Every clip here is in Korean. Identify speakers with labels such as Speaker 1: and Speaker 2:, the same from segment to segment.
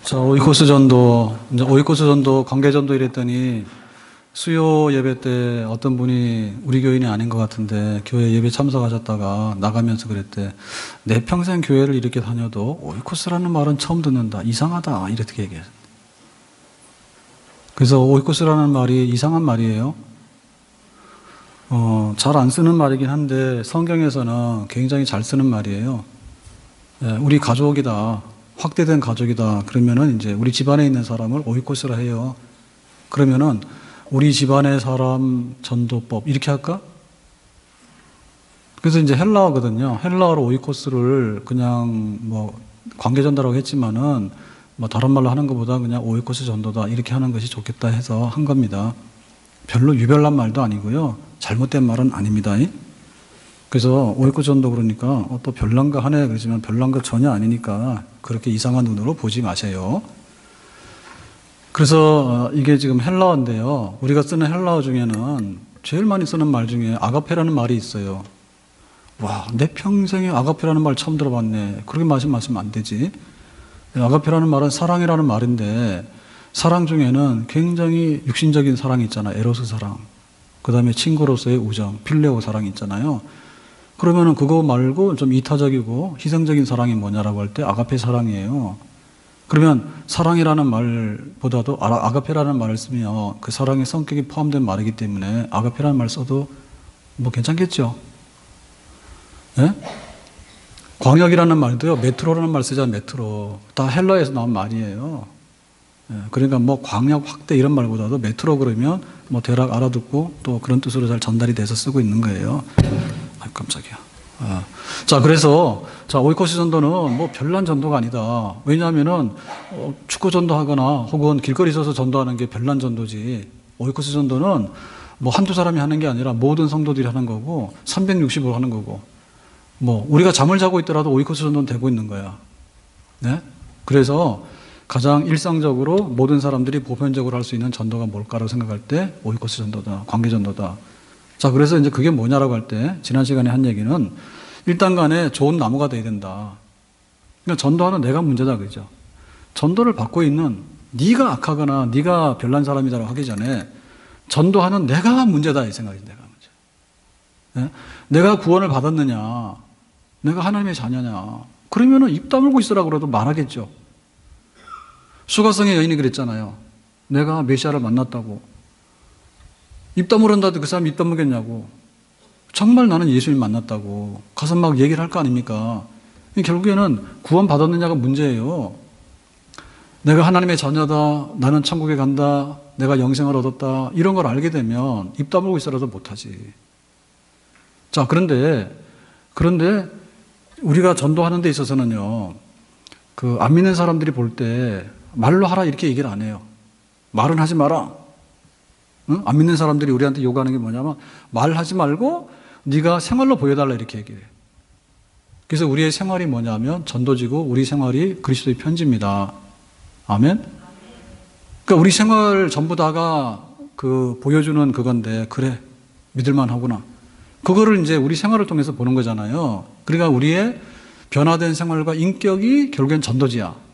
Speaker 1: 자, 오이코스 전도, 이제 오이코스 전도, 관계 전도 이랬더니 수요 예배 때 어떤 분이 우리 교인이 아닌 것 같은데 교회 예배 참석하셨다가 나가면서 그랬대. 내 평생 교회를 이렇게 다녀도 오이코스라는 말은 처음 듣는다. 이상하다. 이렇게 얘기했어요. 그래서 오이코스라는 말이 이상한 말이에요. 잘 안 쓰는 말이긴 한데 성경에서는 굉장히 잘 쓰는 말이에요. 우리 가족이다. 확대된 가족이다. 그러면은 이제 우리 집안에 있는 사람을 오이코스라 해요. 그러면은 우리 집안의 사람 전도법 이렇게 할까? 그래서 이제 헬라어거든요. 헬라어로 오이코스를 그냥 뭐 관계 전도라고 했지만은 뭐 다른 말로 하는 것보다 그냥 오이코스 전도다 이렇게 하는 것이 좋겠다 해서 한 겁니다. 별로 유별난 말도 아니고요. 잘못된 말은 아닙니다. 그래서 오이코스 전도 그러니까 또 별난가 하네 그러지만 별난가 전혀 아니니까 그렇게 이상한 눈으로 보지 마세요. 그래서 이게 지금 헬라어인데요. 우리가 쓰는 헬라어 중에는 제일 많이 쓰는 말 중에 아가페라는 말이 있어요. 와, 내 평생에 아가페라는 말 처음 들어봤네. 그렇게 말씀하시면 안 되지. 아가페라는 말은 사랑이라는 말인데 사랑 중에는 굉장히 육신적인 사랑이 있잖아요. 에로스 사랑. 그 다음에 친구로서의 우정, 필레오 사랑이 있잖아요. 그러면은 그거 말고 좀 이타적이고 희생적인 사랑이 뭐냐라고 할 때 아가페 사랑이에요. 그러면 사랑이라는 말보다도 아가페라는 말을 쓰면 그 사랑의 성격이 포함된 말이기 때문에 아가페라는 말 써도 뭐 괜찮겠죠? 예? 광역이라는 말도요, 메트로라는 말 쓰자, 메트로. 다 헬라에서 나온 말이에요. 예, 그러니까 뭐 광역 확대 이런 말보다도 메트로 그러면 뭐 대략 알아듣고 또 그런 뜻으로 잘 전달이 돼서 쓰고 있는 거예요. 아이, 깜짝이야. 자, 그래서, 자, 오이코스 전도는 뭐 별난 전도가 아니다. 왜냐하면은, 축구 전도하거나 혹은 길거리 서서 전도하는 게 별난 전도지. 오이코스 전도는 뭐 한두 사람이 하는 게 아니라 모든 성도들이 하는 거고, 365로 하는 거고, 뭐, 우리가 잠을 자고 있더라도 오이코스 전도는 되고 있는 거야. 네? 그래서 가장 일상적으로 모든 사람들이 보편적으로 할 수 있는 전도가 뭘까라고 생각할 때 오이코스 전도다. 관계 전도다. 자, 그래서 이제 그게 뭐냐라고 할 때, 지난 시간에 한 얘기는 일단 간에 좋은 나무가 돼야 된다. 그러니까 전도하는 내가 문제다, 그죠? 전도를 받고 있는 네가 악하거나 네가 별난 사람이다라고 하기 전에 전도하는 내가 문제다, 이 생각이 내가 문제. 네? 내가 구원을 받았느냐, 내가 하나님의 자녀냐, 그러면은 입 다물고 있으라고 그래도 말하겠죠. 수가성의 여인이 그랬잖아요. 내가 메시아를 만났다고. 입 다물은다도 그 사람이 입 다물겠냐고. 정말 나는 예수님 만났다고. 가서 막 얘기를 할 거 아닙니까? 결국에는 구원 받았느냐가 문제예요. 내가 하나님의 자녀다. 나는 천국에 간다. 내가 영생을 얻었다. 이런 걸 알게 되면 입 다물고 있어라도 못하지. 자, 그런데 우리가 전도하는 데 있어서는요. 그 안 믿는 사람들이 볼 때 말로 하라 이렇게 얘기를 안 해요. 말은 하지 마라. 응? 안 믿는 사람들이 우리한테 요구하는 게 뭐냐면 말하지 말고 네가 생활로 보여달라 이렇게 얘기해요. 그래서 우리의 생활이 뭐냐면 전도지고 우리 생활이 그리스도의 편지입니다. 아멘? 그러니까 우리 생활 전부 다가 그 보여주는 그건데 그래 믿을만 하구나. 그거를 이제 우리 생활을 통해서 보는 거잖아요. 그러니까 우리의 변화된 생활과 인격이 결국엔 전도지야.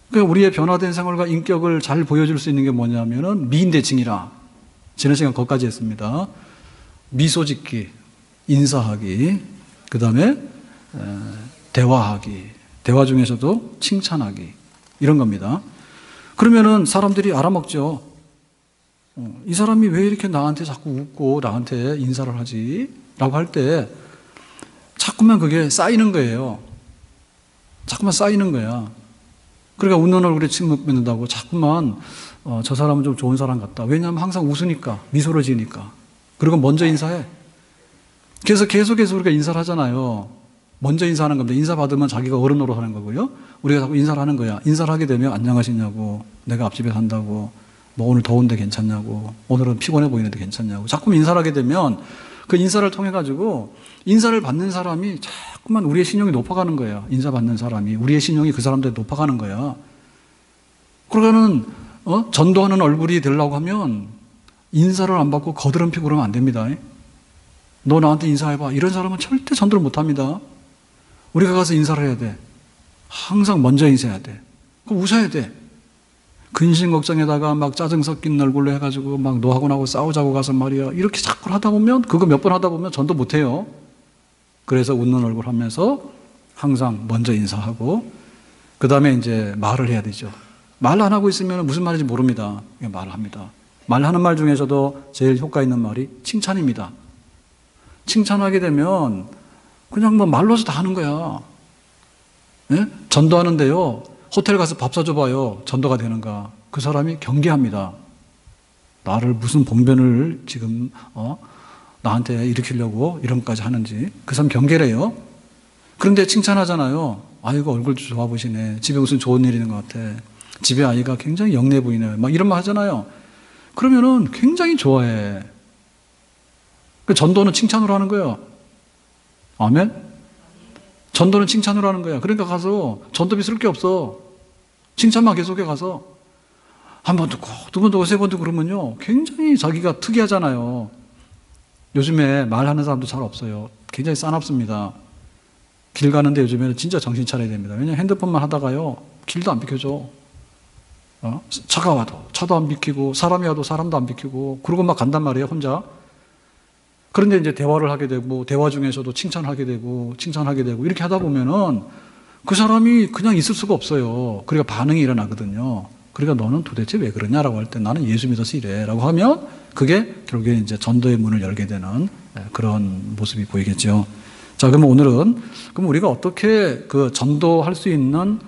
Speaker 1: 그러니까 우리의 변화된 생활과 인격을 잘 보여줄 수 있는 게 뭐냐면은 미인대칭이라. 지난 시간 거기까지 했습니다. 미소 짓기, 인사하기, 그 다음에 대화하기, 대화 중에서도 칭찬하기, 이런 겁니다. 그러면은 사람들이 알아먹죠. 이 사람이 왜 이렇게 나한테 자꾸 웃고 나한테 인사를 하지? 라고 할 때 자꾸만 그게 쌓이는 거예요. 자꾸만 쌓이는 거야. 그러니까 웃는 얼굴에 침 맺는다고 자꾸만 저 사람은 좀 좋은 사람 같다. 왜냐하면 항상 웃으니까, 미소를 지으니까. 그리고 먼저 인사해. 그래서 계속해서 우리가 인사를 하잖아요. 먼저 인사하는 겁니다. 인사 받으면 자기가 어른 노릇 하는 거고요. 우리가 자꾸 인사를 하는 거야. 인사를 하게 되면 안녕하시냐고, 내가 앞집에 산다고, 뭐 오늘 더운데 괜찮냐고, 오늘은 피곤해 보이는데 괜찮냐고. 자꾸 인사를 하게 되면 그 인사를 통해 가지고 인사를 받는 사람이 자꾸만 우리의 신용이 높아가는 거예요. 인사 받는 사람이 우리의 신용이 그 사람들에 높아가는 거야. 그러고는 전도하는 얼굴이 되려고 하면 인사를 안 받고 거드름 피고 그러면 안 됩니다. 너 나한테 인사해봐. 이런 사람은 절대 전도를 못 합니다. 우리가 가서 인사를 해야 돼. 항상 먼저 인사해야 돼. 그럼 웃어야 돼. 근심 걱정에다가 막 짜증 섞인 얼굴로 해가지고 막 너하고 나하고 싸우자고 가서 말이야. 이렇게 자꾸 하다 보면, 그거 몇 번 하다 보면 전도 못해요. 그래서 웃는 얼굴 하면서 항상 먼저 인사하고, 그 다음에 이제 말을 해야 되죠. 말 안 하고 있으면 무슨 말인지 모릅니다. 말을 합니다. 말하는 말 중에서도 제일 효과 있는 말이 칭찬입니다. 칭찬하게 되면 그냥 뭐 말로서 다 하는 거야. 예? 전도하는데요. 호텔 가서 밥 사줘봐요. 전도가 되는가. 그 사람이 경계합니다. 나를 무슨 봉변을 지금 나한테 일으키려고 이런 것까지 하는지. 그 사람 경계래요. 그런데 칭찬하잖아요. 아이고 얼굴 좋아 보시네. 집에 무슨 좋은 일 있는 것 같아. 집에 아이가 굉장히 영리해 보이네. 막 이런 말 하잖아요. 그러면은 굉장히 좋아해. 그 전도는 칭찬으로 하는 거예요. 아멘? 전도는 칭찬으로 하는 거야. 그러니까 가서 전도비 쓸 게 없어. 칭찬만 계속해 가서. 한 번 듣고, 두 번 듣고, 세 번 듣고 그러면요. 굉장히 자기가 특이하잖아요. 요즘에 말하는 사람도 잘 없어요. 굉장히 싸납습니다. 길 가는데 요즘에는 진짜 정신 차려야 됩니다. 왜냐면 핸드폰만 하다가요. 길도 안 비켜줘. 차가 와도 차도 안 비키고, 사람이 와도 사람도 안 비키고, 그러고 막 간단 말이에요, 혼자. 그런데 이제 대화를 하게 되고, 대화 중에서도 칭찬하게 되고, 이렇게 하다 보면은 그 사람이 그냥 있을 수가 없어요. 그러니까 반응이 일어나거든요. 그러니까 너는 도대체 왜 그러냐라고 할 때 나는 예수 믿어서 이래. 라고 하면 그게 결국에 이제 전도의 문을 열게 되는 그런 모습이 보이겠죠. 자, 그러면 오늘은 그럼 우리가 어떻게 그 전도할 수 있는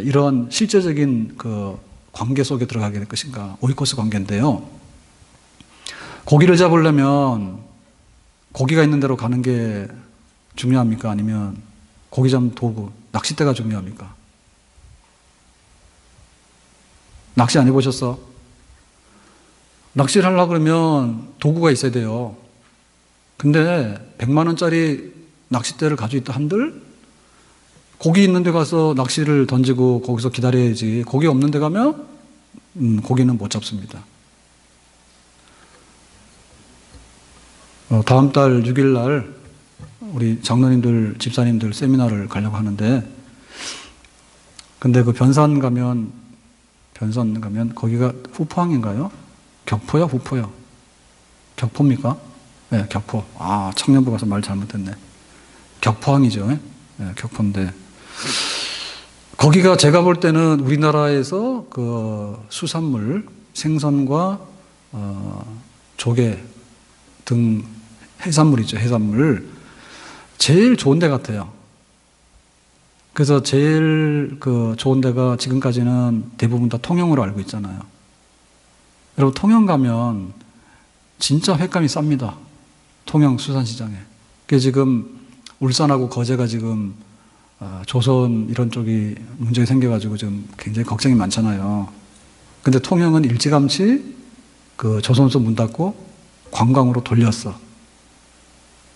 Speaker 1: 이런 실제적인 그 관계 속에 들어가게 될 것인가. 오이코스 관계인데요. 고기를 잡으려면 고기가 있는 데로 가는 게 중요합니까? 아니면 고기 잡는 도구, 낚싯대가 중요합니까? 낚시 안 해보셨어? 낚시를 하려고 그러면 도구가 있어야 돼요. 근데 100만 원짜리 낚싯대를 가지고 있다 한들 고기 있는 데 가서 낚시를 던지고 거기서 기다려야지. 고기 없는 데 가면 고기는 못 잡습니다. 다음 달 6일 날 우리 장로님들, 집사님들 세미나를 가려고 하는데, 근데 그 변산 가면 거기가 후포항인가요? 격포요? 후포요? 격포입니까? 네, 격포. 아, 청년부 가서 말 잘못했네. 격포항이죠. 네, 격포인데. 거기가 제가 볼 때는 우리나라에서 그 수산물, 생선과 조개 등 해산물이죠. 해산물. 제일 좋은 데 같아요. 그래서 제일 그 좋은 데가 지금까지는 대부분 다 통영으로 알고 있잖아요. 여러분, 통영 가면 진짜 횟감이 쌉니다. 통영 수산시장에. 그게 지금 울산하고 거제가 지금 조선 이런 쪽이 문제가 생겨가지고 지금 굉장히 걱정이 많잖아요. 근데 통영은 일찌감치 그 조선소 문 닫고 관광으로 돌렸어.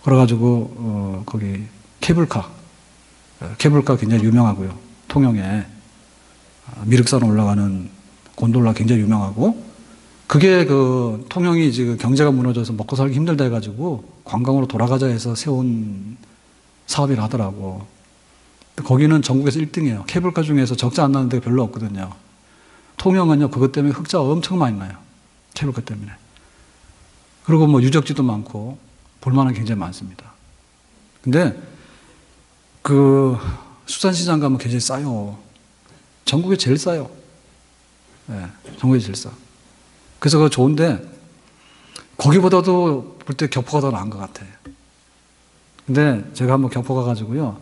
Speaker 1: 그래가지고 거기 케이블카 굉장히 유명하고요. 통영에 미륵산 올라가는 곤돌라 굉장히 유명하고, 그게 그 통영이 지금 경제가 무너져서 먹고 살기 힘들다 해가지고 관광으로 돌아가자 해서 세운 사업이라 하더라고. 거기는 전국에서 1등이에요. 케이블카 중에서 적자 안 나는 데가 별로 없거든요. 통영은요, 그것 때문에 흑자가 엄청 많이 나요. 케이블카 때문에. 그리고 뭐 유적지도 많고 볼만한 게 굉장히 많습니다. 근데 그 수산시장 가면 굉장히 싸요. 전국에 제일 싸요. 네, 전국에 제일 싸. 그래서 그거 좋은데 거기보다도 볼 때 격포가 더 나은 것 같아. 근데 제가 한번 격포 가가지고요,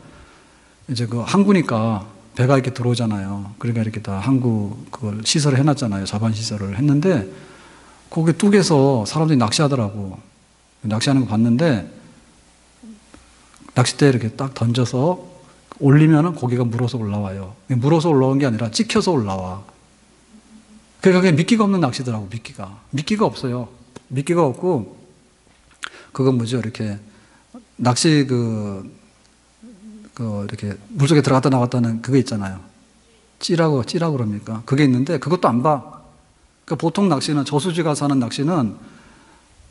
Speaker 1: 이제 그 항구니까 배가 이렇게 들어오잖아요. 그러니까 이렇게 다 항구 그걸 시설을 해놨잖아요. 자반 시설을 했는데 거기 뚝에서 사람들이 낚시하더라고. 낚시하는 거 봤는데 낚싯대 이렇게 딱 던져서 올리면은 고기가 물어서 올라와요. 물어서 올라온 게 아니라 찍혀서 올라와. 그러니까 그게 미끼가 없는 낚시더라고. 미끼가 없어요. 미끼가 없고, 그건 뭐죠? 이렇게 낚시 이렇게 물속에 들어갔다 나왔다는 그거 있잖아요. 찌라고 그럽니까? 그게 있는데 그것도 안 봐. 그러니까 보통 낚시는, 저수지 가서 하는 낚시는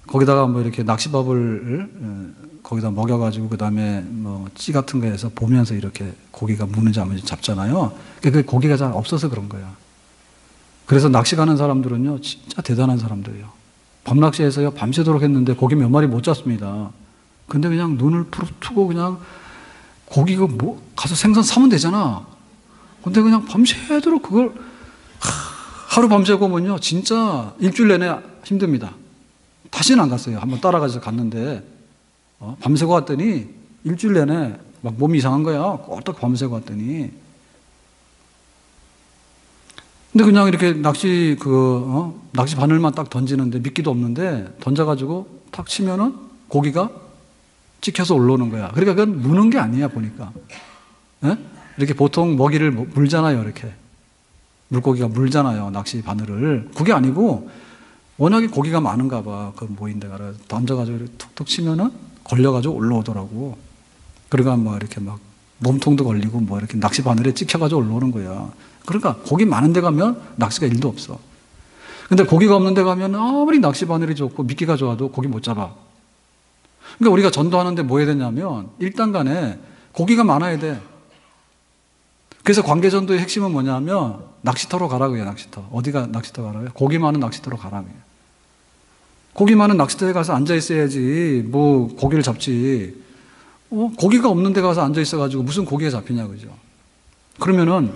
Speaker 1: 거기다가 뭐 이렇게 낚시밥을 거기다 먹여가지고 그 다음에 뭐 찌 같은 거 해서 보면서 이렇게 고기가 무는지 안 무는지 잡잖아요. 그 고기가 잘 없어서 그런 거야. 그래서 낚시 가는 사람들은요, 진짜 대단한 사람들이에요. 밤낚시해서요, 밤새도록 했는데 고기 몇 마리 못 잡습니다. 근데 그냥 눈을 부릅뜨고 그냥 고기가 뭐, 가서 생선 사면 되잖아. 근데 그냥 밤새도록 그걸, 하루 밤새고 오면요, 진짜 일주일 내내 힘듭니다. 다시는 안 갔어요. 한번 따라가서 갔는데, 밤새고 왔더니 일주일 내내 막 몸이 이상한 거야. 꼴딱 밤새고 왔더니. 근데 그냥 이렇게 낚시 낚시 바늘만 딱 던지는데 미끼도 없는데 던져가지고 탁 치면은 고기가 찍혀서 올라오는 거야. 그러니까 그건 무는 게 아니야, 보니까. 예? 이렇게 보통 먹이를 물잖아요, 이렇게. 물고기가 물잖아요, 낚시 바늘을. 그게 아니고 워낙에 고기가 많은가 봐. 그 모인 데가. 던져가지고 이렇게 툭툭 치면은 걸려가지고 올라오더라고. 그러니까 뭐 이렇게 막 몸통도 걸리고 뭐 이렇게 낚시 바늘에 찍혀가지고 올라오는 거야. 그러니까 고기 많은 데 가면 낚시가 일도 없어. 근데 고기가 없는 데 가면 아무리 낚시 바늘이 좋고 미끼가 좋아도 고기 못 잡아. 그러니까 우리가 전도하는데 뭐 해야 되냐면 일단 간에 고기가 많아야 돼. 그래서 관계전도의 핵심은 뭐냐면 낚시터로 가라고 해요, 낚시터. 어디가 낚시터 가라고요? 고기 많은 낚시터로 가라고 해요. 고기 많은 낚시터에 가서 앉아 있어야지 뭐 고기를 잡지. 고기가 없는 데 가서 앉아 있어가지고 무슨 고기가 잡히냐, 그죠? 그러면은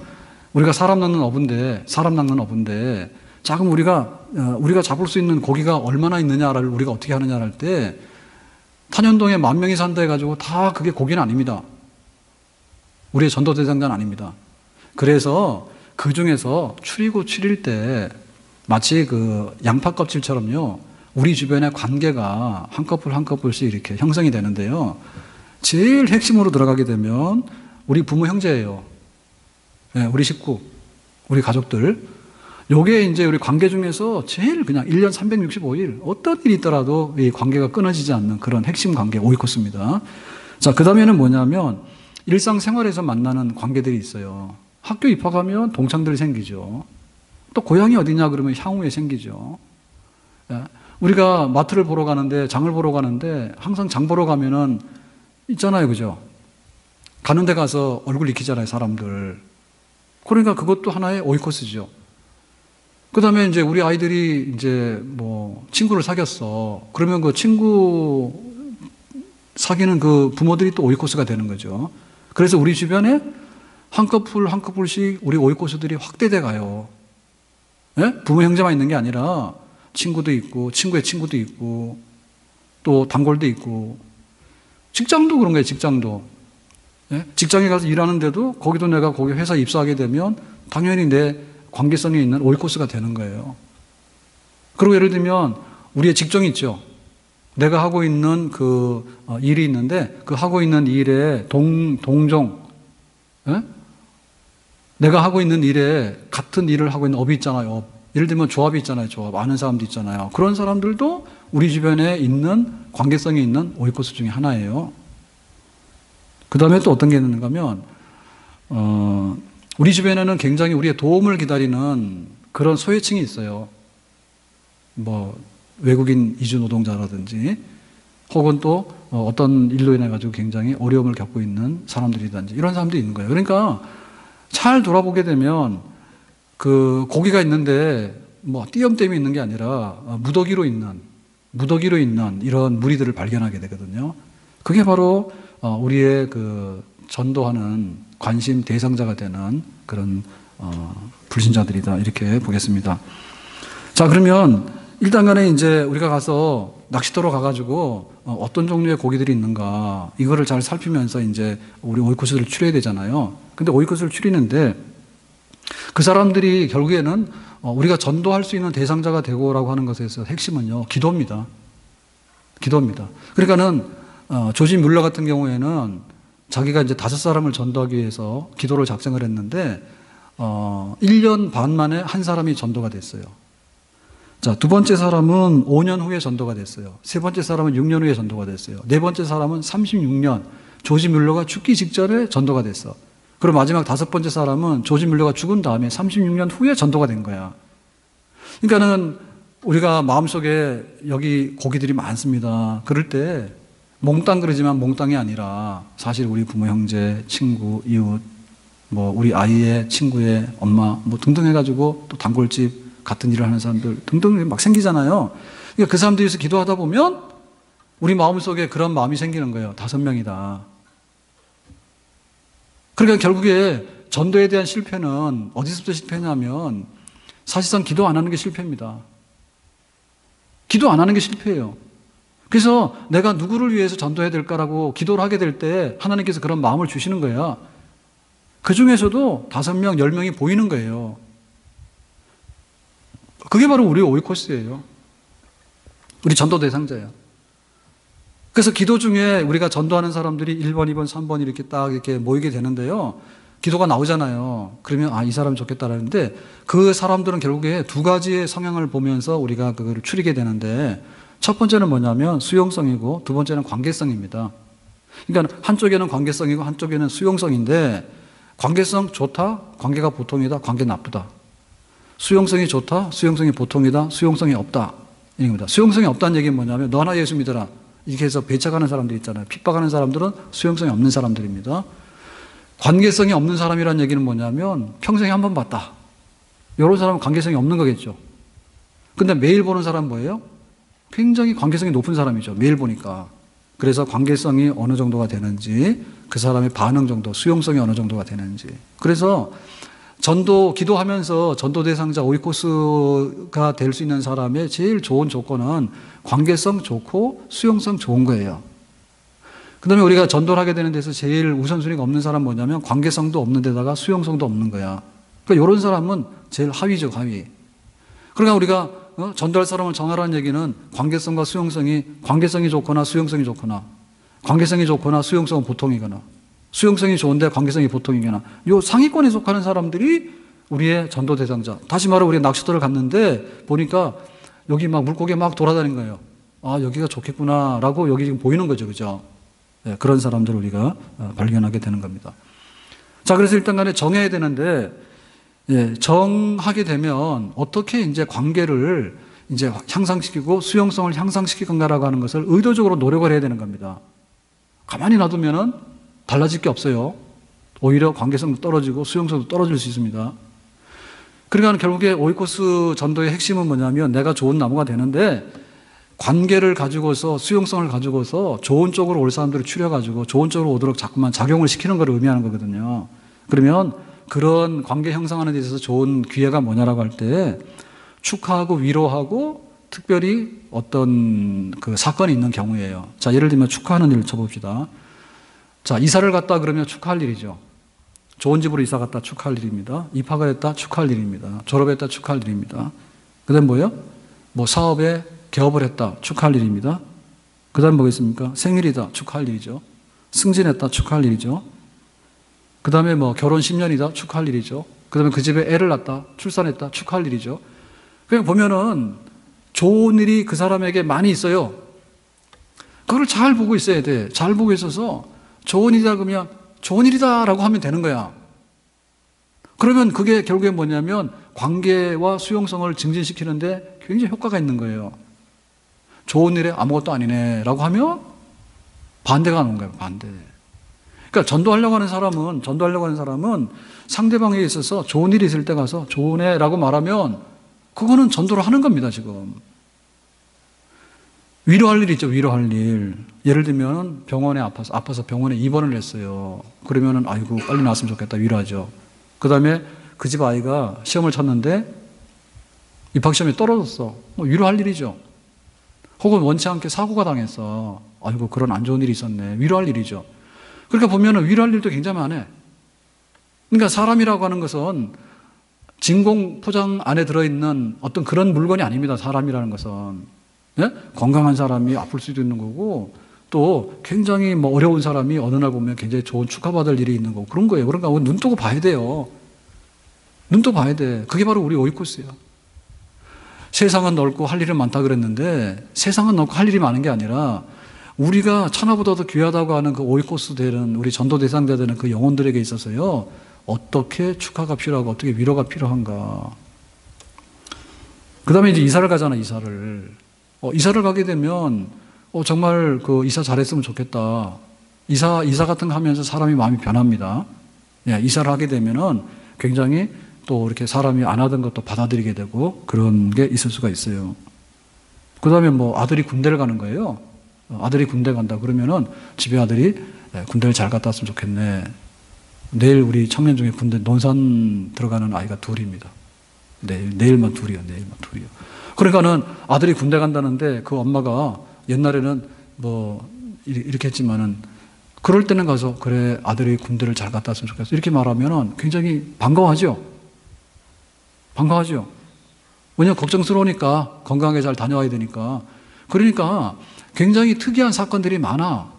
Speaker 1: 우리가 사람 낚는 어부인데 자금 우리가 잡을 수 있는 고기가 얼마나 있느냐를 우리가 어떻게 하느냐 할 때 탄현동에 10,000명이 산다 해가지고 다 그게 고기는 아닙니다. 우리의 전도 대상자는 아닙니다. 그래서 그 중에서 추리고 추릴 때 마치 그 양파 껍질처럼요, 우리 주변의 관계가 한 커플 한 커플씩 이렇게 형성이 되는데요. 제일 핵심으로 들어가게 되면 우리 부모 형제예요. 네, 우리 식구, 우리 가족들. 요게 이제 우리 관계 중에서 제일 그냥 1년 365일 어떤 일이 있더라도 이 관계가 끊어지지 않는 그런 핵심 관계 오이코스입니다. 자, 그 다음에는 뭐냐면 일상생활에서 만나는 관계들이 있어요. 학교 입학하면 동창들이 생기죠. 또 고향이 어디냐 그러면 향후에 생기죠. 예. 우리가 마트를 보러 가는데, 장을 보러 가는데 항상 장 보러 가면은 있잖아요, 그죠? 가는 데 가서 얼굴 익히잖아요, 사람들. 그러니까 그것도 하나의 오이코스죠. 그 다음에 이제 우리 아이들이 이제 뭐 친구를 사귀었어. 그러면 그 친구 사귀는 그 부모들이 또 오이코스가 되는 거죠. 그래서 우리 주변에 한 커플 한 커플씩 우리 오이코스들이 확대돼 가요. 예? 부모 형제만 있는 게 아니라 친구도 있고, 친구의 친구도 있고, 또 단골도 있고, 직장도 그런 거예요, 직장도. 예? 직장에 가서 일하는데도 거기도 내가 거기 회사에 입사하게 되면 당연히 내 관계성이 있는 오이코스가 되는 거예요. 그리고 예를 들면 우리의 직종이 있죠. 내가 하고 있는 그 일이 있는데 그 하고 있는 일에 동종, 예? 내가 하고 있는 일에 같은 일을 하고 있는 업이 있잖아요. 업. 예를 들면 조합이 있잖아요. 조합. 아는 사람도 있잖아요. 그런 사람들도 우리 주변에 있는 관계성이 있는 오이코스 중에 하나예요. 그 다음에 또 어떤 게 있는가 하면 우리 주변에는 굉장히 우리의 도움을 기다리는 그런 소외층이 있어요. 뭐 외국인 이주 노동자라든지 혹은 또 어떤 일로 인해 가지고 굉장히 어려움을 겪고 있는 사람들이든지 이런 사람들이 있는 거예요. 그러니까 잘 돌아보게 되면 그 고기가 있는데 뭐 띄엄띄엄이 있는 게 아니라 무더기로 있는 이런 무리들을 발견하게 되거든요. 그게 바로 우리의 그 전도하는 관심 대상자가 되는 그런 불신자들이다, 이렇게 보겠습니다. 자, 그러면 일단 간에 이제 우리가 가서 낚시터로 가가지고 어떤 종류의 고기들이 있는가 이거를 잘 살피면서 이제 우리 오이코스를 추려야 되잖아요. 근데 오이코스를 추리는데 그 사람들이 결국에는 우리가 전도할 수 있는 대상자가 되고라고 하는 것에서 핵심은요, 기도입니다. 기도입니다. 그러니까는 조지 뮬러 같은 경우에는 자기가 이제 5사람을 전도하기 위해서 기도를 작성을 했는데 1년 반 만에 한 사람이 전도가 됐어요. 자, 두 번째 사람은 5년 후에 전도가 됐어요. 세 번째 사람은 6년 후에 전도가 됐어요. 네 번째 사람은 36년, 조지 뮬러가 죽기 직전에 전도가 됐어. 그리고 마지막 5번째 사람은 조지 뮬러가 죽은 다음에 36년 후에 전도가 된 거야. 그러니까는 우리가 마음속에 여기 고기들이 많습니다. 그럴 때 몽땅 그러지만 몽땅이 아니라 사실 우리 부모, 형제, 친구, 이웃, 뭐 우리 아이의 친구의 엄마 뭐 등등 해가지고 또 단골집 같은 일을 하는 사람들 등등 막 생기잖아요. 그러니까 그 사람들이 위해서 기도하다 보면 우리 마음속에 그런 마음이 생기는 거예요. 5명이다. 그러니까 결국에 전도에 대한 실패는 어디서부터 실패냐면 사실상 기도 안 하는 게 실패입니다. 기도 안 하는 게 실패예요. 그래서 내가 누구를 위해서 전도해야 될까라고 기도를 하게 될 때 하나님께서 그런 마음을 주시는 거야. 그 중에서도 5명, 10명이 보이는 거예요. 그게 바로 우리의 오이코스예요. 우리 전도 대상자예요. 그래서 기도 중에 우리가 전도하는 사람들이 1번, 2번, 3번 이렇게 딱 이렇게 모이게 되는데요. 기도가 나오잖아요. 그러면 이 사람 좋겠다라는데 그 사람들은 결국에 2가지의 성향을 보면서 우리가 그걸 추리게 되는데 첫 번째는 뭐냐면 수용성이고 두 번째는 관계성입니다. 그러니까 한쪽에는 관계성이고 한쪽에는 수용성인데 관계성 좋다, 관계가 보통이다, 관계 나쁘다. 수용성이 좋다, 수용성이 보통이다, 수용성이 없다. 이런 겁니다. 수용성이 없다는 얘기는 뭐냐면 너 하나 예수 믿어라. 이렇게 해서 배척하는 사람들 있잖아요. 핍박하는 사람들은 수용성이 없는 사람들입니다. 관계성이 없는 사람이라는 얘기는 뭐냐면 평생에 한 번 봤다. 이런 사람은 관계성이 없는 거겠죠. 근데 매일 보는 사람은 뭐예요? 굉장히 관계성이 높은 사람이죠. 매일 보니까. 그래서 관계성이 어느 정도가 되는지 그 사람의 반응 정도, 수용성이 어느 정도가 되는지. 그래서 전도 기도하면서 전도 대상자 오이코스가 될 수 있는 사람의 제일 좋은 조건은 관계성 좋고 수용성 좋은 거예요. 그 다음에 우리가 전도를 하게 되는 데서 제일 우선순위가 없는 사람은 뭐냐면 관계성도 없는 데다가 수용성도 없는 거야. 그러니까 이런 사람은 제일 하위죠, 하위. 그러니까 우리가 전도할 사람을 정하라는 얘기는 관계성과 수용성이, 관계성이 좋거나 수용성이 좋거나, 관계성이 좋거나 수용성은 보통이거나, 수용성이 좋은데 관계성이 보통이거나, 요 상위권에 속하는 사람들이 우리의 전도 대상자. 다시 말해 우리가 낚시터를 갔는데 보니까 여기 막 물고기 막 돌아다니는 거예요. 아, 여기가 좋겠구나라고 여기 지금 보이는 거죠. 그죠? 네, 그런 사람들을 우리가 발견하게 되는 겁니다. 자, 그래서 일단 간에 정해야 되는데, 예, 정하게 되면 어떻게 이제 관계를 이제 향상시키고 수용성을 향상시킬 건가라고 하는 것을 의도적으로 노력을 해야 되는 겁니다. 가만히 놔두면은 달라질 게 없어요. 오히려 관계성도 떨어지고 수용성도 떨어질 수 있습니다. 그러니까 결국에 오이코스 전도의 핵심은 뭐냐면 내가 좋은 나무가 되는데 관계를 가지고서 수용성을 가지고서 좋은 쪽으로 올 사람들을 추려가지고 좋은 쪽으로 오도록 자꾸만 작용을 시키는 걸 의미하는 거거든요. 그러면 그런 관계 형성하는 데 있어서 좋은 기회가 뭐냐라고 할 때 축하하고 위로하고 특별히 어떤 그 사건이 있는 경우예요. 자, 예를 들면 축하하는 일을 쳐봅시다. 자, 이사를 갔다 그러면 축하할 일이죠. 좋은 집으로 이사 갔다 축하할 일입니다. 입학을 했다 축하할 일입니다. 졸업했다 축하할 일입니다. 그 다음 뭐예요? 뭐 사업에 개업을 했다 축하할 일입니다. 그 다음 뭐겠습니까? 생일이다 축하할 일이죠. 승진했다 축하할 일이죠. 그 다음에 뭐 결혼 10년이다 축하할 일이죠. 그 다음에 그 집에 애를 낳았다 출산했다 축하할 일이죠. 그냥 보면은 좋은 일이 그 사람에게 많이 있어요. 그걸 잘 보고 있어야 돼. 잘 보고 있어서 좋은 일이다 그러면 좋은 일이다 라고 하면 되는 거야. 그러면 그게 결국에 뭐냐면 관계와 수용성을 증진시키는데 굉장히 효과가 있는 거예요. 좋은 일에 아무것도 아니네 라고 하면 반대가 나오는 거예요. 반대. 그러니까 전도하려고 하는 사람은 상대방에 있어서 좋은 일이 있을 때 가서 좋으네 라고 말하면 그거는 전도를 하는 겁니다. 지금 위로할 일 있죠. 위로할 일. 예를 들면 병원에 아파서 병원에 입원을 했어요. 그러면은 아이고 빨리 나왔으면 좋겠다 위로하죠. 그 다음에 그 집 아이가 시험을 쳤는데 입학시험에 떨어졌어. 위로할 일이죠. 혹은 원치 않게 사고가 당했어. 아이고 그런 안 좋은 일이 있었네. 위로할 일이죠. 그러니까 보면은 위로할 일도 굉장히 많아. 그러니까 사람이라고 하는 것은 진공 포장 안에 들어있는 어떤 그런 물건이 아닙니다. 사람이라는 것은. 예? 건강한 사람이 아플 수도 있는 거고 또 굉장히 뭐 어려운 사람이 어느 날 보면 굉장히 좋은 축하받을 일이 있는 거고 그런 거예요. 그러니까 눈 뜨고 봐야 돼요. 눈 뜨고 봐야 돼. 그게 바로 우리 오이코스예요. 세상은 넓고 할 일은 많다 그랬는데 세상은 넓고 할 일이 많은 게 아니라 우리가 천하보다도 귀하다고 하는 그 오이코스 되는 우리 전도 대상자 되는 그 영혼들에게 있어서요. 어떻게 축하가 필요하고 어떻게 위로가 필요한가. 그 다음에 이제 이사를 가잖아, 이사를. 이사를 가게 되면, 정말 그 이사 잘했으면 좋겠다. 이사 같은 거 하면서 사람이 마음이 변합니다. 예, 이사를 하게 되면은 굉장히 또 이렇게 사람이 안 하던 것도 받아들이게 되고 그런 게 있을 수가 있어요. 그 다음에 뭐 아들이 군대를 가는 거예요. 아들이 군대 간다 그러면은 집에 아들이 군대를 잘 갔다 왔으면 좋겠네. 내일 우리 청년 중에 군대 논산 들어가는 아이가 둘입니다. 내일만 둘이요. 그러니까는 아들이 군대 간다는데 그 엄마가 옛날에는 뭐 이렇게 했지만은 그럴 때는 가서 그래 아들이 군대를 잘 갔다 왔으면 좋겠어 이렇게 말하면은 굉장히 반가워하죠. 왜냐면 걱정스러우니까 건강하게 잘 다녀와야 되니까. 그러니까 굉장히 특이한 사건들이 많아.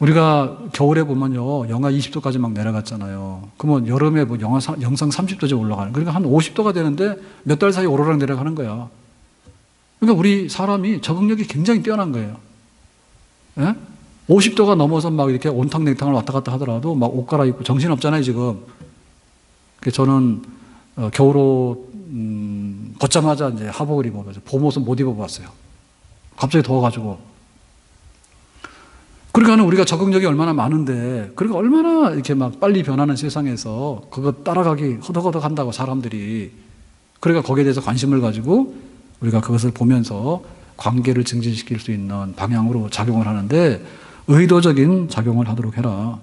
Speaker 1: 우리가 겨울에 보면요 영하 20도까지 막 내려갔잖아요. 그러면 여름에 뭐 영상 30도까지 올라가는. 그러니까 한 50도가 되는데 몇 달 사이 오르락 내려가는 거야. 그러니까 우리 사람이 적응력이 굉장히 뛰어난 거예요. 예? 50도가 넘어서 막 이렇게 온탕냉탕을 왔다 갔다 하더라도 막 옷 갈아입고 정신없잖아요 지금. 저는 겨울옷 벗자마자 이제 하복을 입어가지고 봄옷은 못 입어봤어요. 갑자기 더워가지고. 그러니까 우리가 적응력이 얼마나 많은데, 그러니까 얼마나 이렇게 막 빨리 변하는 세상에서 그거 따라가기 허덕허덕 한다고 사람들이. 그러니까 거기에 대해서 관심을 가지고 우리가 그것을 보면서 관계를 증진시킬 수 있는 방향으로 작용을 하는데 의도적인 작용을 하도록 해라.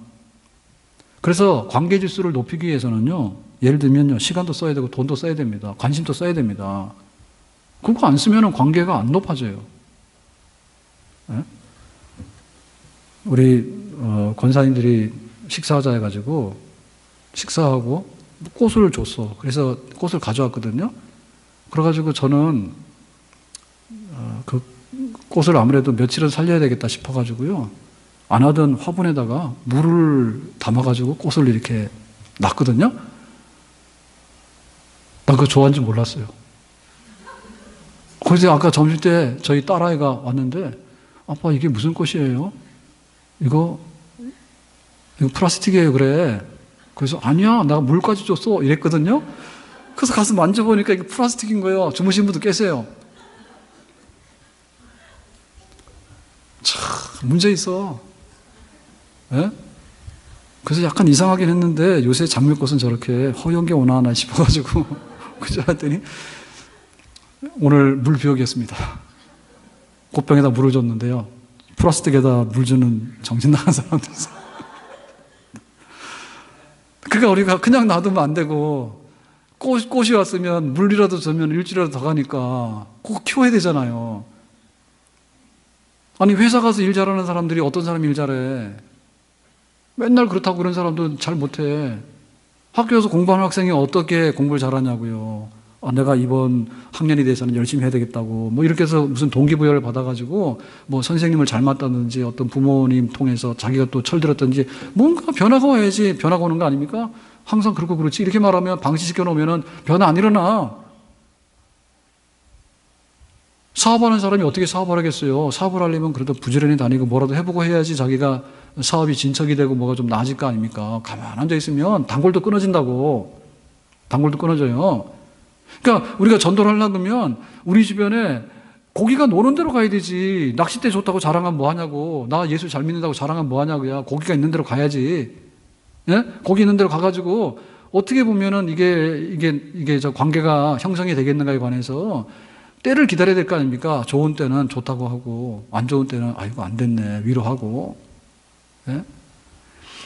Speaker 1: 그래서 관계 지수를 높이기 위해서는요, 예를 들면요, 시간도 써야 되고 돈도 써야 됩니다. 관심도 써야 됩니다. 그거 안 쓰면 관계가 안 높아져요. 네? 우리 권사님들이 식사하자 해가지고 식사하고 꽃을 줬어. 그래서 꽃을 가져왔거든요. 그래가지고 저는 그 꽃을 아무래도 며칠은 살려야 되겠다 싶어가지고요. 안 하던 화분에다가 물을 담아가지고 꽃을 이렇게 놨거든요. 난 그거 좋아하는지 몰랐어요. 그래서 아까 점심 때 저희 딸아이가 왔는데, 아빠 이게 무슨 꽃이에요? 이거 플라스틱이에요, 그래. 그래서 아니야, 내가 물까지 줬어. 이랬거든요. 그래서 가서 만져보니까 이게 플라스틱인 거예요. 주무신 분도 계세요. 참, 문제 있어. 예? 그래서 약간 이상하긴 했는데 요새 장미꽃은 저렇게 허연 게 오나 하나 싶어가지고 그저 했더니 오늘 물 비우겠습니다. 꽃병에다 물을 줬는데요. 플라스틱에다 물 주는 정신 나간 사람들 있어. 그러니까 우리가 그냥 놔두면 안 되고 꽃이 왔으면 물이라도 주면 일주일이라도 더 가니까 꼭 키워야 되잖아요. 아니 회사 가서 일 잘하는 사람들이 어떤 사람이 일 잘해? 맨날 그렇다고 그런 사람도 잘 못해. 학교에서 공부하는 학생이 어떻게 공부를 잘하냐고요. 내가 이번 학년에 대해서는 열심히 해야 되겠다고 뭐 이렇게 해서 무슨 동기부여를 받아가지고 뭐 선생님을 잘 맞다든지 어떤 부모님 통해서 자기가 또 철들었든지 뭔가 변화가 와야지. 변화가 오는 거 아닙니까? 항상 그렇고 그렇지. 이렇게 말하면 방치시켜 놓으면 변화 안 일어나. 사업하는 사람이 어떻게 사업을 하겠어요? 사업을 하려면 그래도 부지런히 다니고 뭐라도 해보고 해야지 자기가 사업이 진척이 되고 뭐가 좀 나아질 거 아닙니까? 가만 앉아 있으면 단골도 끊어진다고. 단골도 끊어져요. 그러니까 우리가 전도를 하려고 하면 우리 주변에 고기가 노는 대로 가야 되지. 낚싯대 좋다고 자랑하면 뭐하냐고. 나 예수 잘 믿는다고 자랑하면 뭐하냐고요. 고기가 있는 대로 가야지. 예? 고기 있는 대로 가가지고 어떻게 보면은 이게 저 관계가 형성이 되겠는가에 관해서 때를 기다려야 될 거 아닙니까? 좋은 때는 좋다고 하고 안 좋은 때는 아이고 안 됐네 위로하고. 예?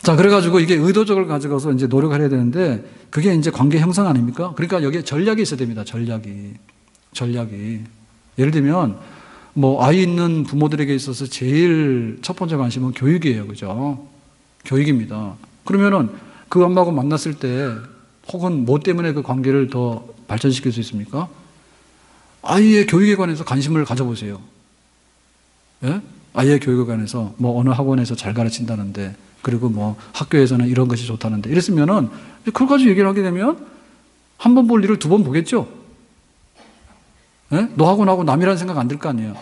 Speaker 1: 자, 그래가지고 이게 의도적으로 가져가서 이제 노력을 해야 되는데 그게 이제 관계 형성 아닙니까? 그러니까 여기에 전략이 있어야 됩니다. 전략이. 예를 들면 뭐 아이 있는 부모들에게 있어서 제일 첫 번째 관심은 교육이에요. 그죠? 교육입니다. 그러면은 그 엄마하고 만났을 때 혹은 뭐 때문에 그 관계를 더 발전시킬 수 있습니까? 아이의 교육에 관해서 관심을 가져보세요. 예? 아이의 교육에 관해서 뭐 어느 학원에서 잘 가르친다는데 그리고 뭐 학교에서는 이런 것이 좋다는데 이랬으면은 그걸 가지고 얘기를 하게 되면 한 번 볼 일을 두 번 보겠죠. 예? 너하고 나하고 남이라는 생각 안 들 거 아니에요.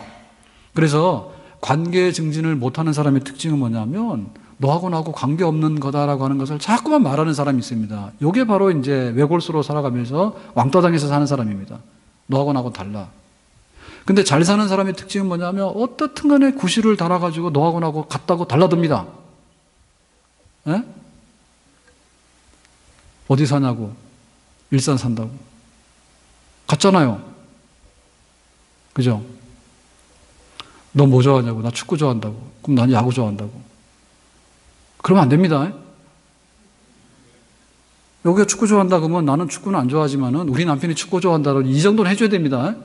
Speaker 1: 그래서 관계 증진을 못하는 사람의 특징은 뭐냐면 너하고 나하고 관계없는 거다라고 하는 것을 자꾸만 말하는 사람이 있습니다. 이게 바로 이제 외골수로 살아가면서 왕따당해서 사는 사람입니다. 너하고 나하고 달라. 근데 잘 사는 사람의 특징은 뭐냐면 어떻든 간에 구실을 달아가지고 너하고 나하고 같다고 달라듭니다. 에? 어디 사냐고. 일산 산다고. 같잖아요. 그죠? 너 뭐 좋아하냐고. 나 축구 좋아한다고. 그럼 난 야구 좋아한다고. 그러면 안 됩니다. 여기가 축구 좋아한다 그러면 나는 축구는 안 좋아하지만은 우리 남편이 축구 좋아한다. 이 정도는 해줘야 됩니다.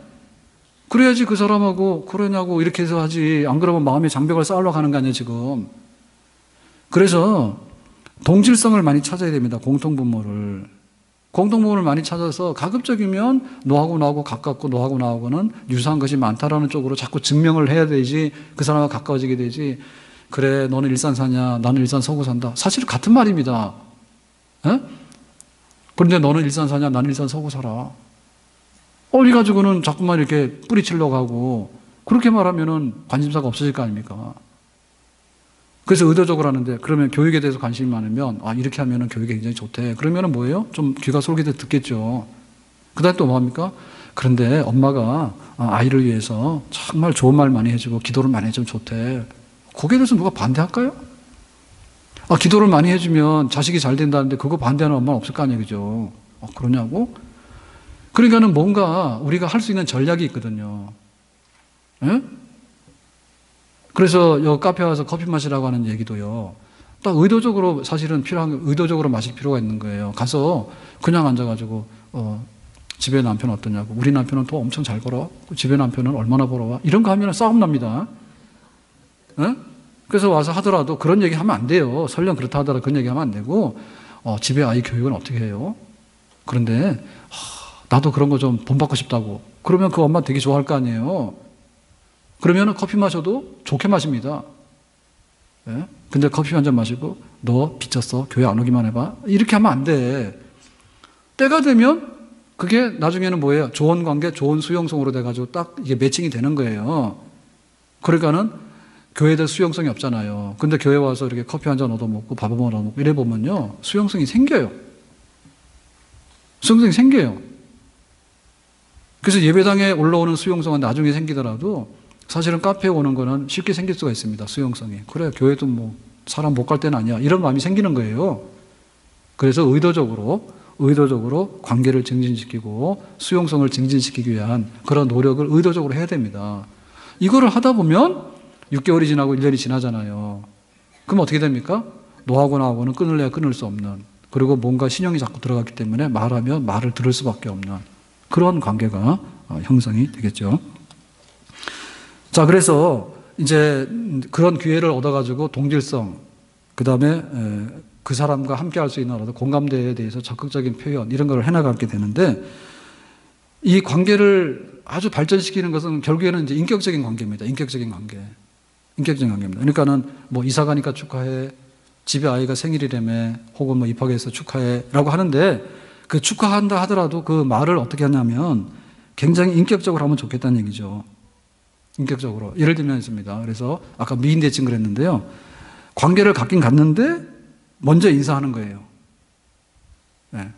Speaker 1: 그래야지 그 사람하고 그러냐고 이렇게 해서 하지. 안 그러면 마음의 장벽을 쌓으려고 하는 거 아니에요, 지금. 그래서 동질성을 많이 찾아야 됩니다. 공통분모를. 공통분모를 많이 찾아서 가급적이면 너하고 나하고 가깝고 너하고 나하고는 유사한 것이 많다라는 쪽으로 자꾸 증명을 해야 되지. 그 사람과 가까워지게 되지. 그래, 너는 일산 사냐? 나는 일산 서구 산다. 사실 같은 말입니다. 에? 그런데 너는 일산 사냐? 나는 일산 서구 살아. 이 가지고는 자꾸만 이렇게 뿌리치려고 하고 그렇게 말하면은 관심사가 없어질 거 아닙니까? 그래서 의도적으로 하는데 그러면 교육에 대해서 관심이 많으면 이렇게 하면은 교육이 굉장히 좋대. 그러면은 뭐예요? 좀 귀가 솔깃해 듣겠죠. 그 다음에 또 뭐합니까? 그런데 엄마가 아이를 위해서 정말 좋은 말 많이 해주고 기도를 많이 해주면 좋대. 거기에 대해서 누가 반대할까요? 기도를 많이 해주면 자식이 잘 된다는데 그거 반대하는 엄마는 없을 거 아니에요, 그죠? 그러냐고? 그러니까는 뭔가 우리가 할 수 있는 전략이 있거든요. 예? 그래서 여 카페 와서 커피 마시라고 하는 얘기도요. 딱 의도적으로 사실은 의도적으로 마실 필요가 있는 거예요. 가서 그냥 앉아가지고, 집에 남편 어떠냐고. 우리 남편은 돈 엄청 잘 벌어. 집에 남편은 얼마나 벌어와. 이런 거 하면 싸움 납니다. 예? 그래서 와서 하더라도 그런 얘기 하면 안 돼요. 설령 그렇다 하더라도 그런 얘기 하면 안 되고, 집에 아이 교육은 어떻게 해요? 그런데, 나도 그런 거 좀 본받고 싶다고. 그러면 그 엄마 되게 좋아할 거 아니에요. 그러면 커피 마셔도 좋게 마십니다. 예? 근데 커피 한 잔 마시고 너 빚졌어. 교회 안 오기만 해봐. 이렇게 하면 안 돼. 때가 되면 그게 나중에는 뭐예요? 좋은 관계, 좋은 수용성으로 돼가지고 딱 이게 매칭이 되는 거예요. 그러니까는 교회에 대해 수용성이 없잖아요. 근데 교회 와서 이렇게 커피 한 잔 얻어먹고 밥 한번 얻어먹고 이래 보면요. 수용성이 생겨요. 수용성이 생겨요. 그래서 예배당에 올라오는 수용성은 나중에 생기더라도 사실은 카페에 오는 거는 쉽게 생길 수가 있습니다. 수용성이. 그래, 교회도 뭐 사람 못 갈 때는 아니야. 이런 마음이 생기는 거예요. 그래서 의도적으로 관계를 증진시키고 수용성을 증진시키기 위한 그런 노력을 의도적으로 해야 됩니다. 이거를 하다 보면 6개월이 지나고 1년이 지나잖아요. 그럼 어떻게 됩니까? 너하고 나하고는 끊을래야 끊을 수 없는, 그리고 뭔가 신용이 자꾸 들어갔기 때문에 말하면 말을 들을 수밖에 없는 그런 관계가 형성이 되겠죠. 자, 그래서 이제 그런 기회를 얻어가지고 동질성, 그 다음에 그 사람과 함께 할 수 있는 어떤 공감대에 대해서 적극적인 표현, 이런 걸 해나가게 되는데, 이 관계를 아주 발전시키는 것은 결국에는 이제 인격적인 관계입니다. 인격적인 관계입니다. 그러니까는 뭐 이사 가니까 축하해, 집에 아이가 생일이라며, 혹은 뭐 입학해서 축하해 라고 하는데, 그 축하한다 하더라도 그 말을 어떻게 하냐면 굉장히 인격적으로 하면 좋겠다는 얘기죠. 인격적으로. 예를 들면 있습니다. 그래서 아까 미인 대칭 그랬는데요. 관계를 갖긴 갖는데 먼저 인사하는 거예요. 네.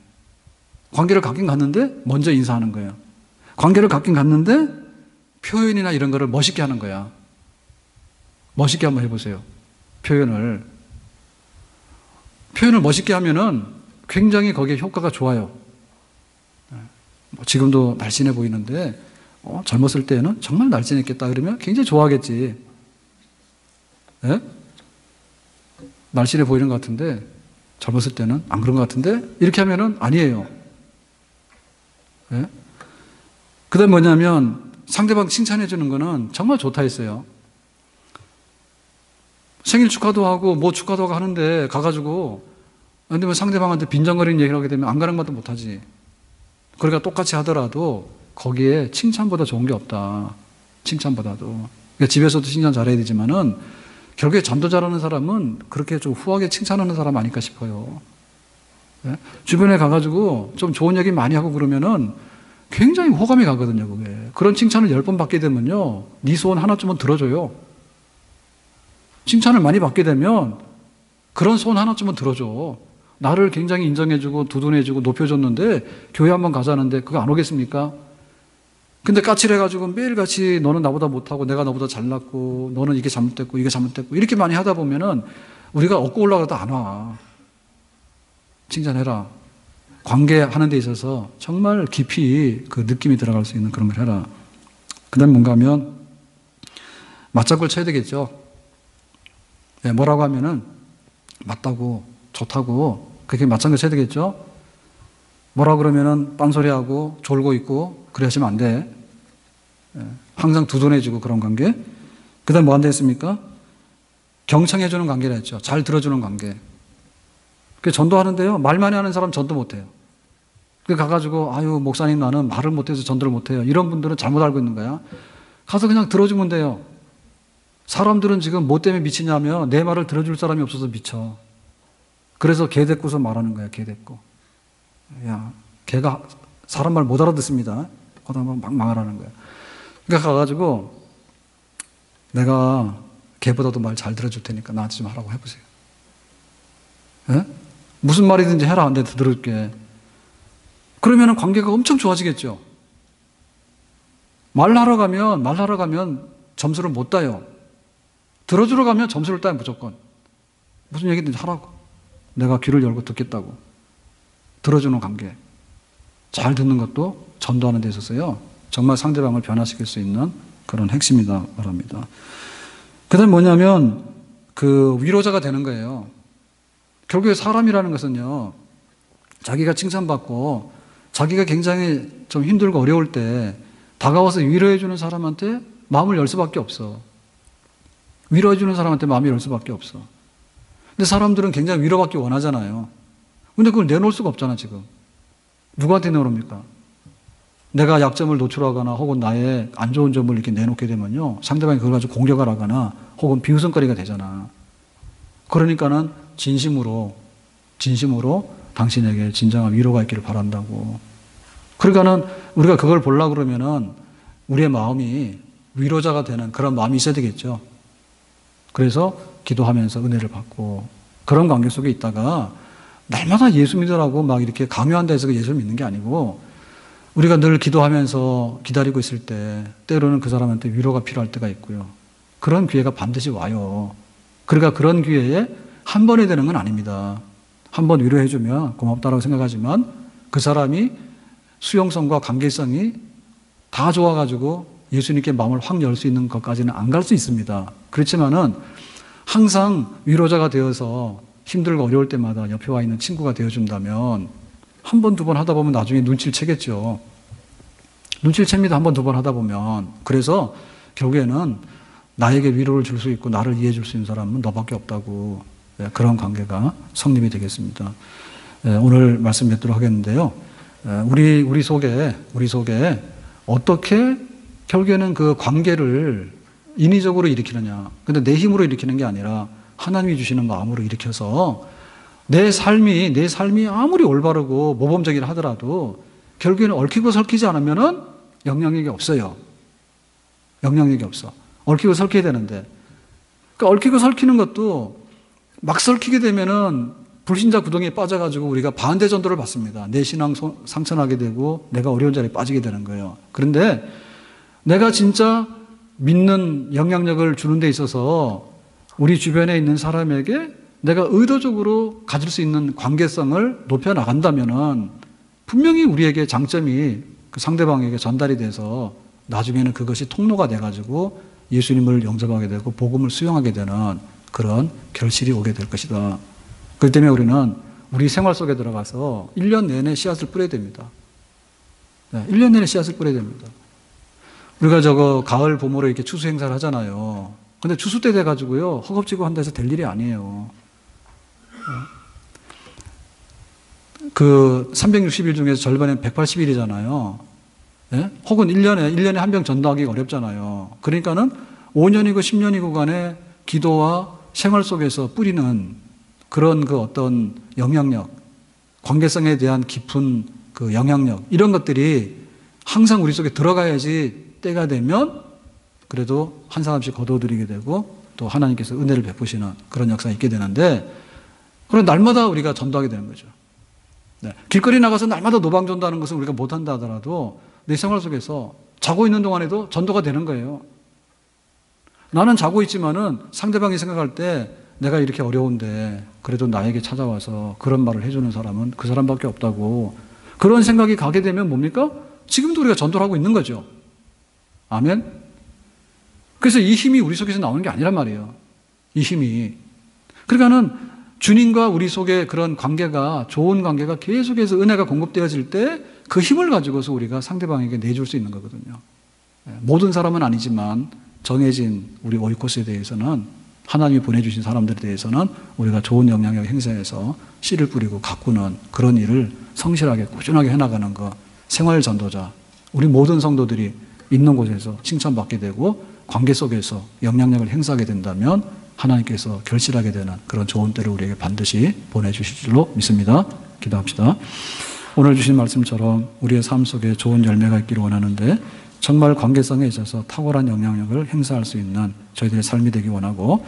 Speaker 1: 관계를 갖긴 갖는데 먼저 인사하는 거예요. 관계를 갖긴 갖는데 표현이나 이런 거를 멋있게 하는 거야. 멋있게 한번 해보세요. 표현을 멋있게 하면은 굉장히 거기에 효과가 좋아요. 지금도 날씬해 보이는데 젊었을 때는 정말 날씬했겠다 그러면 굉장히 좋아하겠지. 예? 날씬해 보이는 것 같은데 젊었을 때는 안 그런 것 같은데 이렇게 하면은 아니에요. 예? 그 다음에 뭐냐면 상대방 칭찬해 주는 거는 정말 좋다 했어요. 생일 축하도 하고 뭐 축하도 하고 하는데 가가지고 근데 뭐 상대방한테 빈정거리는 얘기를 하게 되면 안 가는 것도 못하지. 그러니까 똑같이 하더라도 거기에 칭찬보다 좋은 게 없다. 칭찬보다도. 그러니까 집에서도 칭찬 잘해야 되지만은 결국에 전도 잘하는 사람은 그렇게 좀 후하게 칭찬하는 사람 아닐까 싶어요. 네? 주변에 가가지고 좀 좋은 얘기 많이 하고 그러면은 굉장히 호감이 가거든요, 그게. 그런 칭찬을 10번 받게 되면요. 네 소원 하나쯤은 들어줘요. 칭찬을 많이 받게 되면 그런 소원 하나쯤은 들어줘. 나를 굉장히 인정해주고 두둔해주고 높여줬는데 교회 한번 가자는데 그거 안 오겠습니까? 근데 까칠해가지고 매일같이 너는 나보다 못하고 내가 너보다 잘났고 너는 이게 잘못됐고 이게 잘못됐고 이렇게 많이 하다 보면은 우리가 얻고 올라가도 안 와. 칭찬해라. 관계하는 데 있어서 정말 깊이 그 느낌이 들어갈 수 있는 그런 걸 해라. 그 다음에 뭔가 하면 맞장구를 쳐야 되겠죠. 네, 뭐라고 하면은 맞다고 좋다고 그렇게 맞장구 쳐야 되겠죠. 뭐라 그러면은 딴소리하고 졸고 있고 그래 하시면 안 돼. 항상 두둔해주고 그런 관계. 그 다음에 뭐 한다 했습니까? 경청해주는 관계라 했죠. 잘 들어주는 관계. 그 전도하는데요. 말 많이 하는 사람 전도 못해요. 그 가가지고 아유 목사님 나는 말을 못해서 전도를 못해요. 이런 분들은 잘못 알고 있는 거야. 가서 그냥 들어주면 돼요. 사람들은 지금 뭐 때문에 미치냐면 내 말을 들어줄 사람이 없어서 미쳐. 그래서 개 데리고서 말하는 거야. 개 데리고. 야, 걔가 사람 말 못 알아듣습니다. 그러다 막 망하라는 거야. 그러니까 가가지고 내가 걔보다도 말 잘 들어줄 테니까 나한테 좀 하라고 해보세요. 예? 무슨 말이든지 해라. 내가 들을게. 그러면 관계가 엄청 좋아지겠죠. 말하러 가면 점수를 못 따요. 들어주러 가면 점수를 따요, 무조건. 무슨 얘기든지 하라고. 내가 귀를 열고 듣겠다고. 들어주는 관계. 잘 듣는 것도 전도하는 데 있어서요. 정말 상대방을 변화시킬 수 있는 그런 핵심이다 말합니다. 그 다음에 뭐냐면 그 위로자가 되는 거예요. 결국에 사람이라는 것은요. 자기가 칭찬받고 자기가 굉장히 좀 힘들고 어려울 때 다가와서 위로해 주는 사람한테 마음을 열 수밖에 없어. 위로해 주는 사람한테 마음이 열 수밖에 없어. 근데 사람들은 굉장히 위로받기 원하잖아요. 근데 그걸 내놓을 수가 없잖아, 지금. 누구한테 내놓습니까? 내가 약점을 노출하거나 혹은 나의 안 좋은 점을 이렇게 내놓게 되면요. 상대방이 그걸 가지고 공격을 하거나 혹은 비웃음거리가 되잖아. 그러니까는 진심으로 당신에게 진정한 위로가 있기를 바란다고. 그러니까는 우리가 그걸 보려고 그러면은 우리의 마음이 위로자가 되는 그런 마음이 있어야 되겠죠. 그래서 기도하면서 은혜를 받고 그런 관계 속에 있다가 날마다 예수 믿으라고 막 이렇게 강요한다 해서 예수를 믿는 게 아니고 우리가 늘 기도하면서 기다리고 있을 때 때로는 그 사람한테 위로가 필요할 때가 있고요. 그런 기회가 반드시 와요. 그러니까 그런 기회에 한 번에 되는 건 아닙니다. 한 번 위로해주면 고맙다라고 생각하지만 그 사람이 수용성과 관계성이 다 좋아가지고 예수님께 마음을 확 열 수 있는 것까지는 안 갈 수 있습니다. 그렇지만은 항상 위로자가 되어서 힘들고 어려울 때마다 옆에 와 있는 친구가 되어준다면 한 번, 두 번 하다 보면 나중에 눈치를 채겠죠. 눈치를 챕니다. 한 번, 두 번 하다 보면. 그래서 결국에는 나에게 위로를 줄 수 있고 나를 이해해 줄 수 있는 사람은 너밖에 없다고. 그런 관계가 성립이 되겠습니다. 오늘 말씀 맺도록 하겠는데요. 우리 속에 어떻게 결국에는 그 관계를 인위적으로 일으키느냐. 근데 내 힘으로 일으키는 게 아니라 하나님이 주시는 마음으로 일으켜서 내 삶이 아무리 올바르고 모범적이라 하더라도 결국에는 얽히고 설키지 않으면은 영향력이 없어요. 영향력이 없어. 얽히고 설켜야 되는데. 그러니까 얽히고 설키는 것도 막 설키게 되면은 불신자 구덩이에 빠져가지고 우리가 반대 전도를 받습니다. 내 신앙 상처나게 되고 내가 어려운 자리에 빠지게 되는 거예요. 그런데 내가 진짜 믿는 영향력을 주는 데 있어서 우리 주변에 있는 사람에게 내가 의도적으로 가질 수 있는 관계성을 높여나간다면은 분명히 우리에게 장점이 그 상대방에게 전달이 돼서 나중에는 그것이 통로가 돼가지고 예수님을 영접하게 되고 복음을 수용하게 되는 그런 결실이 오게 될 것이다. 그렇기 때문에 우리는 우리 생활 속에 들어가서 1년 내내 씨앗을 뿌려야 됩니다. 1년 내내 씨앗을 뿌려야 됩니다. 우리가 가을, 봄으로 이렇게 추수 행사를 하잖아요. 근데 추수 때 돼가지고요, 허겁지겁 한다 해서 될 일이 아니에요. 그 360일 중에서 절반은 180일이잖아요. 예? 혹은 1년에 한 병 전도하기가 어렵잖아요. 그러니까는 5년이고 10년이고 간에 기도와 생활 속에서 뿌리는 그런 그 어떤 영향력, 관계성에 대한 깊은 그 영향력, 이런 것들이 항상 우리 속에 들어가야지 때가 되면 그래도 한 사람씩 거둬들이게 되고 또 하나님께서 은혜를 베푸시는 그런 역사가 있게 되는데 그럼 날마다 우리가 전도하게 되는 거죠. 네. 길거리 나가서 날마다 노방 전도하는 것은 우리가 못한다 하더라도 내 생활 속에서 자고 있는 동안에도 전도가 되는 거예요. 나는 자고 있지만은 상대방이 생각할 때 내가 이렇게 어려운데 그래도 나에게 찾아와서 그런 말을 해주는 사람은 그 사람밖에 없다고 그런 생각이 가게 되면 뭡니까? 지금도 우리가 전도를 하고 있는 거죠. 아멘? 그래서 이 힘이 우리 속에서 나오는 게 아니란 말이에요. 이 힘이. 그러니까는 주님과 우리 속에 그런 관계가 좋은 관계가 계속해서 은혜가 공급되어질 때 그 힘을 가지고서 우리가 상대방에게 내줄 수 있는 거거든요. 모든 사람은 아니지만 정해진 우리 오이코스에 대해서는 하나님이 보내주신 사람들에 대해서는 우리가 좋은 영향력을 행사해서 씨를 뿌리고 가꾸는 그런 일을 성실하게 꾸준하게 해나가는 것. 생활 전도자, 우리 모든 성도들이 있는 곳에서 칭찬받게 되고 관계 속에서 영향력을 행사하게 된다면 하나님께서 결실하게 되는 그런 좋은 때를 우리에게 반드시 보내주실 줄로 믿습니다. 기도합시다. 오늘 주신 말씀처럼 우리의 삶 속에 좋은 열매가 있기를 원하는데 정말 관계성에 있어서 탁월한 영향력을 행사할 수 있는 저희들의 삶이 되기 원하고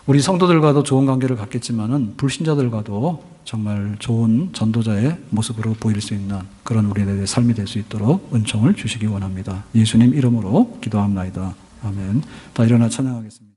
Speaker 1: 우리 성도들과도 좋은 관계를 갖겠지만은 불신자들과도 정말 좋은 전도자의 모습으로 보일 수 있는 그런 우리들의 삶이 될 수 있도록 은총을 주시기 원합니다. 예수님 이름으로 기도합나이다. 아멘. 다 일어나 찬양하겠습니다.